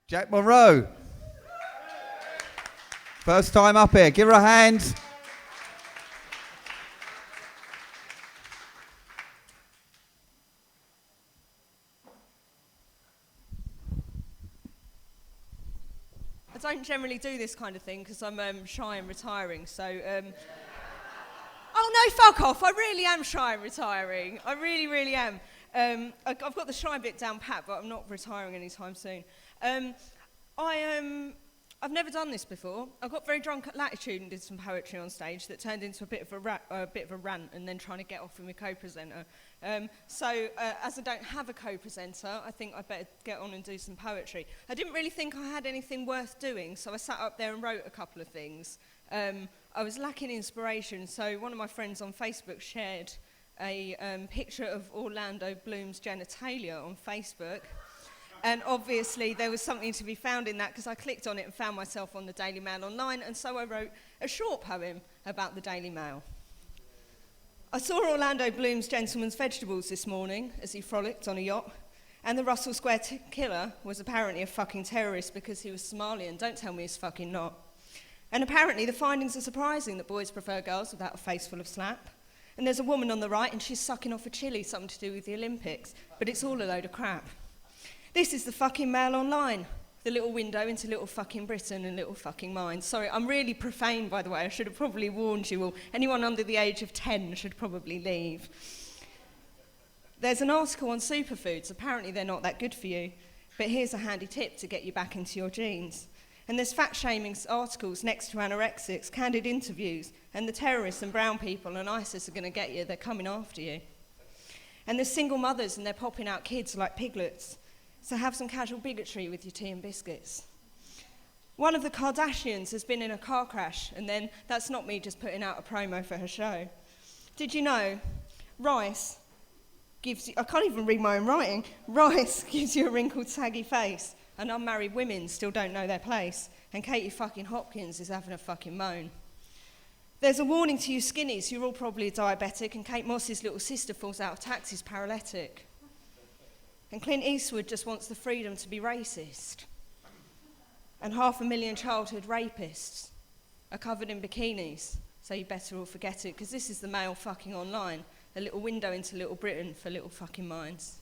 Jack Monroe. First time up here. Give her a hand. I don't generally do this kind of thing because I'm shy and retiring, so... Oh no, fuck off. I really am shy and retiring. I really, really am. I've got the shy bit down pat, but I'm not retiring anytime soon. I've never done this before. I got very drunk at Latitude and did some poetry on stage that turned into a bit of a rant and then trying to get off with my co-presenter. So as I don't have a co-presenter, I think I better get on and do some poetry. I didn't really think I had anything worth doing, so I sat up there and wrote a couple of things. I was lacking inspiration, so one of my friends on Facebook shared a picture of Orlando Bloom's genitalia on Facebook. And obviously there was something to be found in that because I clicked on it and found myself on the Daily Mail online, and so I wrote a short poem about the Daily Mail. I saw Orlando Bloom's gentleman's vegetables this morning as he frolicked on a yacht, and the Russell Square killer was apparently a fucking terrorist because he was Somalian. Don't tell me he's fucking not. And apparently the findings are surprising that boys prefer girls without a face full of slap. And there's a woman on the right and she's sucking off a chili, something to do with the Olympics, but it's all a load of crap. This is the fucking Mail Online, the little window into little fucking Britain and little fucking minds. Sorry, I'm really profane, by the way. I should have probably warned you all. Anyone under the age of 10 should probably leave. There's an article on superfoods. Apparently they're not that good for you, but here's a handy tip to get you back into your genes. And there's fat-shaming articles next to anorexics, candid interviews, and the terrorists and brown people and ISIS are going to get you. They're coming after you. And there's single mothers and they're popping out kids like piglets. So have some casual bigotry with your tea and biscuits. One of the Kardashians has been in a car crash, and then that's not me just putting out a promo for her show. Did you know rice gives you, I can't even read my own writing, rice gives you a wrinkled, saggy face, and unmarried women still don't know their place, and Katie fucking Hopkins is having a fucking moan. There's a warning to you skinnies, you're all probably diabetic, and Kate Moss's little sister falls out of taxis paralytic. And Clint Eastwood just wants the freedom to be racist. And 500,000 childhood rapists are covered in bikinis, so you better all forget it, because this is the Mail fucking Online, a little window into Little Britain for little fucking minds.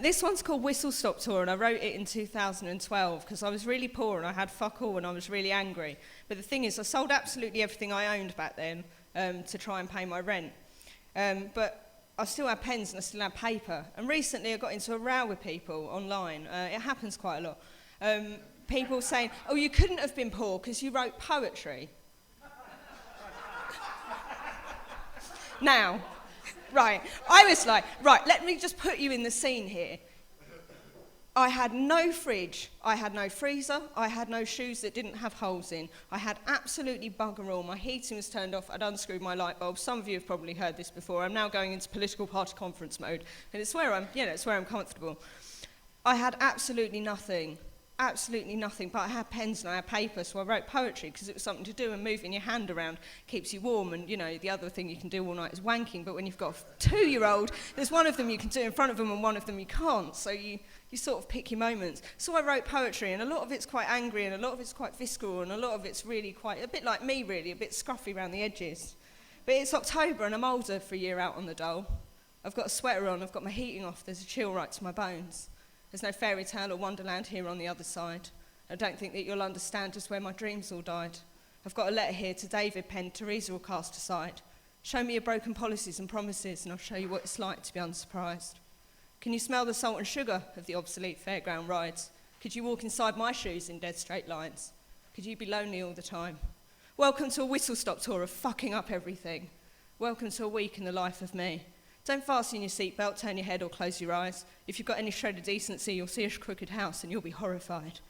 This one's called Whistle Stop Tour, and I wrote it in 2012 because I was really poor and I had fuck all and I was really angry. But the thing is, I sold absolutely everything I owned back then to try and pay my rent. But I still had pens and I still had paper. And recently I got into a row with people online. It happens quite a lot. People saying, oh, you couldn't have been poor because you wrote poetry. Now, right, I was like, right, let me just put you in the scene here. I had no fridge, I had no freezer, I had no shoes that didn't have holes in. I had absolutely bugger all. My heating was turned off, I'd unscrewed my light bulb. Some of you have probably heard this before. I'm now going into political party conference mode, and it's where I'm comfortable. I had absolutely nothing, but I had pens and I had paper, so I wrote poetry because it was something to do, and moving your hand around keeps you warm, and the other thing you can do all night is wanking, but when you've got a 2-year-old, there's one of them you can do in front of them and one of them you can't, so you sort of pick your moments. So I wrote poetry, and a lot of it's quite angry, and a lot of it's quite visceral, and a lot of it's really quite, a bit like me really, a bit scruffy around the edges. But it's October and I'm older for a year out on the dole. I've got a sweater on, I've got my heating off, there's a chill right to my bones. There's no fairy tale or wonderland here on the other side. I don't think that you'll understand just where my dreams all died. I've got a letter here to David penned, Teresa will cast aside. Show me your broken policies and promises and I'll show you what it's like to be unsurprised. Can you smell the salt and sugar of the obsolete fairground rides? Could you walk inside my shoes in dead straight lines? Could you be lonely all the time? Welcome to a whistle-stop tour of fucking up everything. Welcome to a week in the life of me. Don't fasten your seatbelt, turn your head or close your eyes. If you've got any shred of decency, you'll see a crooked house and you'll be horrified.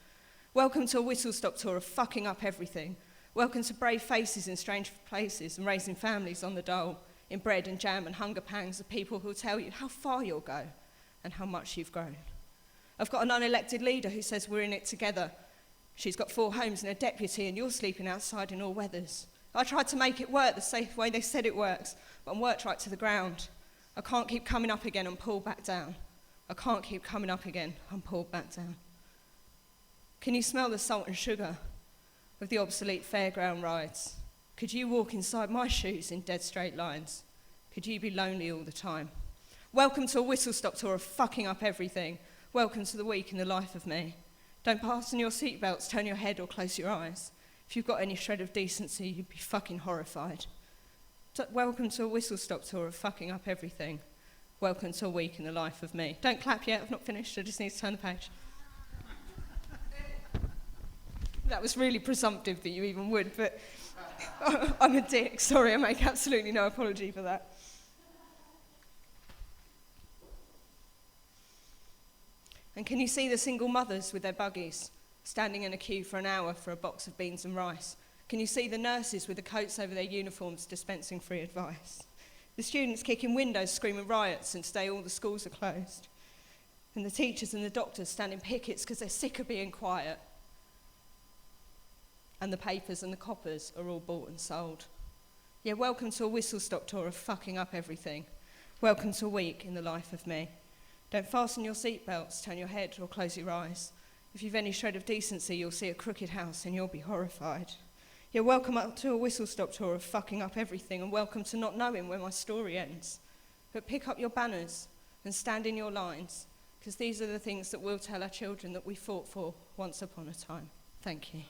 Welcome to a whistle-stop tour of fucking up everything. Welcome to brave faces in strange places and raising families on the dole, in bread and jam and hunger pangs of people who'll tell you how far you'll go and how much you've grown. I've got an unelected leader who says we're in it together, She's got 4 homes and a deputy, and you're sleeping outside in all weathers. I tried to make it work the safe way they said it works, but I'm worked right to the ground. I can't keep coming up again and pulled back down. I can't keep coming up again and pulled back down. Can you smell the salt and sugar of the obsolete fairground rides? Could you walk inside my shoes in dead straight lines? Could you be lonely all the time? Welcome to a whistle-stop tour of fucking up everything. Welcome to the week in the life of me. Don't fasten your seatbelts, turn your head or close your eyes. If you've got any shred of decency, you'd be fucking horrified. Welcome to a whistle-stop tour of fucking up everything. Welcome to a week in the life of me. Don't clap yet, I've not finished, I just need to turn the page. That was really presumptive that you even would, but I'm a dick, sorry, I make absolutely no apology for that. And can you see the single mothers with their buggies, standing in a queue for an hour for a box of beans and rice? Can you see the nurses with the coats over their uniforms dispensing free advice? The students kicking windows, screaming riots, and today all the schools are closed. And the teachers and the doctors standing pickets because they're sick of being quiet. And the papers and the coppers are all bought and sold. Yeah, welcome to a whistle-stop tour of fucking up everything. Welcome to a week in the life of me. Don't fasten your seatbelts, turn your head or close your eyes. If you've any shred of decency, you'll see a crooked house and you'll be horrified. Yeah, welcome up to a whistle-stop tour of fucking up everything, and welcome to not knowing where my story ends. But pick up your banners and stand in your lines, because these are the things that we'll tell our children that we fought for once upon a time. Thank you.